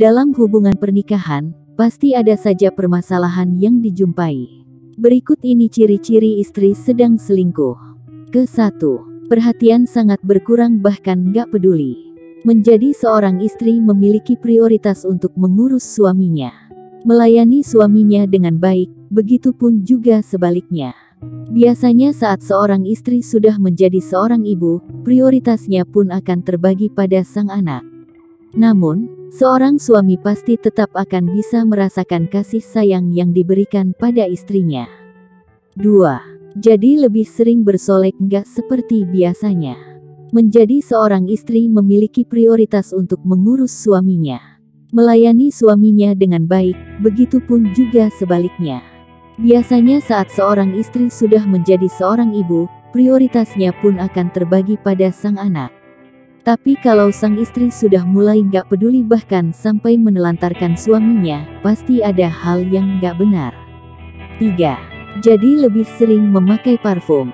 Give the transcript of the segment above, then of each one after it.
Dalam hubungan pernikahan, pasti ada saja permasalahan yang dijumpai. Berikut ini ciri-ciri istri sedang selingkuh. Ke-1. Perhatian sangat berkurang bahkan nggak peduli. Menjadi seorang istri memiliki prioritas untuk mengurus suaminya. Melayani suaminya dengan baik, begitupun juga sebaliknya. Biasanya saat seorang istri sudah menjadi seorang ibu, prioritasnya pun akan terbagi pada sang anak. Namun, seorang suami pasti tetap akan bisa merasakan kasih sayang yang diberikan pada istrinya. 2. Jadi lebih sering bersolek nggak seperti biasanya. Menjadi seorang istri memiliki prioritas untuk mengurus suaminya. Melayani suaminya dengan baik, begitupun juga sebaliknya. Biasanya saat seorang istri sudah menjadi seorang ibu, prioritasnya pun akan terbagi pada sang anak. Tapi kalau sang istri sudah mulai nggak peduli bahkan sampai menelantarkan suaminya, pasti ada hal yang nggak benar. 3. Jadi lebih sering memakai parfum.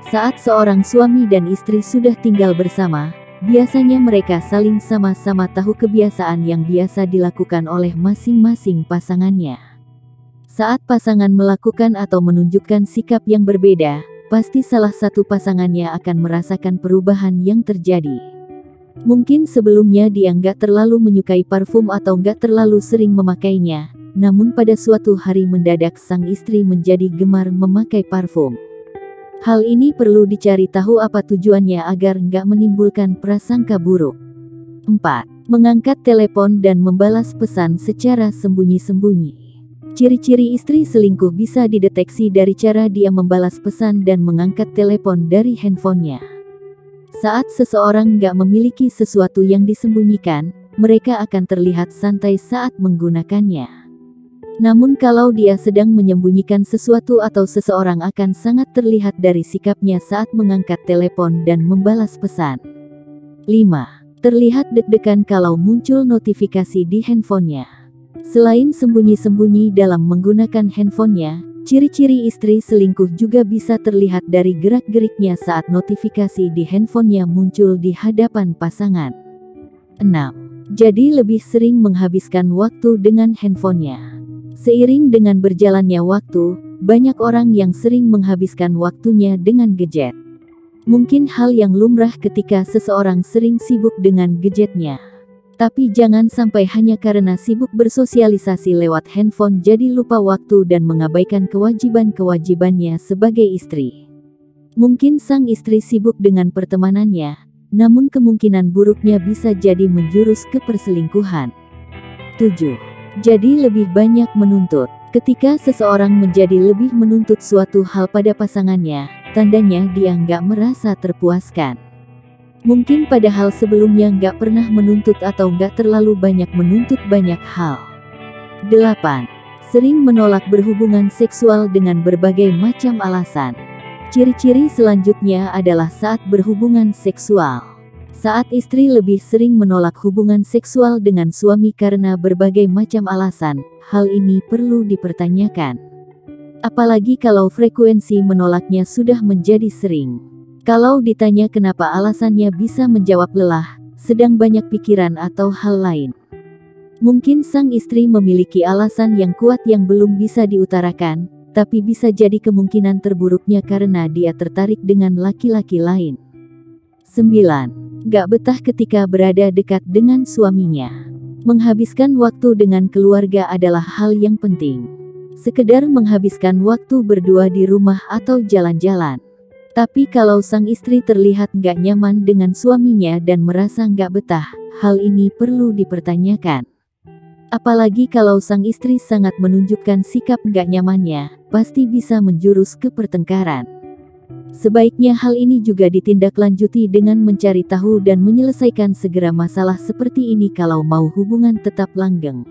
Saat seorang suami dan istri sudah tinggal bersama, biasanya mereka saling sama-sama tahu kebiasaan yang biasa dilakukan oleh masing-masing pasangannya. Saat pasangan melakukan atau menunjukkan sikap yang berbeda, pasti salah satu pasangannya akan merasakan perubahan yang terjadi. Mungkin sebelumnya dia nggak terlalu menyukai parfum atau nggak terlalu sering memakainya, namun pada suatu hari mendadak sang istri menjadi gemar memakai parfum. Hal ini perlu dicari tahu apa tujuannya agar nggak menimbulkan prasangka buruk. 4. Mengangkat telepon dan membalas pesan secara sembunyi-sembunyi. Ciri-ciri istri selingkuh bisa dideteksi dari cara dia membalas pesan dan mengangkat telepon dari handphonenya. Saat seseorang nggak memiliki sesuatu yang disembunyikan, mereka akan terlihat santai saat menggunakannya. Namun kalau dia sedang menyembunyikan sesuatu atau seseorang akan sangat terlihat dari sikapnya saat mengangkat telepon dan membalas pesan. 5. Terlihat deg-degan kalau muncul notifikasi di handphonenya. Selain sembunyi-sembunyi dalam menggunakan handphonenya, ciri-ciri istri selingkuh juga bisa terlihat dari gerak-geriknya saat notifikasi di handphonenya muncul di hadapan pasangan. 6. Jadi lebih sering menghabiskan waktu dengan handphonenya. Seiring dengan berjalannya waktu, banyak orang yang sering menghabiskan waktunya dengan gadget. Mungkin hal yang lumrah ketika seseorang sering sibuk dengan gadgetnya. Tapi jangan sampai hanya karena sibuk bersosialisasi lewat handphone jadi lupa waktu dan mengabaikan kewajiban-kewajibannya sebagai istri. Mungkin sang istri sibuk dengan pertemanannya, namun kemungkinan buruknya bisa jadi menjurus ke perselingkuhan. 7. Jadi lebih banyak menuntut. Ketika seseorang menjadi lebih menuntut suatu hal pada pasangannya, tandanya dia nggak merasa terpuaskan. Mungkin padahal sebelumnya nggak pernah menuntut atau nggak terlalu banyak menuntut banyak hal. 8. Sering menolak berhubungan seksual dengan berbagai macam alasan. Ciri-ciri selanjutnya adalah saat berhubungan seksual. Saat istri lebih sering menolak hubungan seksual dengan suami karena berbagai macam alasan, hal ini perlu dipertanyakan. Apalagi kalau frekuensi menolaknya sudah menjadi sering. Kalau ditanya kenapa alasannya bisa menjawab lelah, sedang banyak pikiran atau hal lain. Mungkin sang istri memiliki alasan yang kuat yang belum bisa diutarakan, tapi bisa jadi kemungkinan terburuknya karena dia tertarik dengan laki-laki lain. 9. Gak betah ketika berada dekat dengan suaminya. Menghabiskan waktu dengan keluarga adalah hal yang penting. Sekedar menghabiskan waktu berdua di rumah atau jalan-jalan. Tapi kalau sang istri terlihat nggak nyaman dengan suaminya dan merasa nggak betah, hal ini perlu dipertanyakan. Apalagi kalau sang istri sangat menunjukkan sikap nggak nyamannya, pasti bisa menjurus ke pertengkaran. Sebaiknya hal ini juga ditindaklanjuti dengan mencari tahu dan menyelesaikan segera masalah seperti ini kalau mau hubungan tetap langgeng.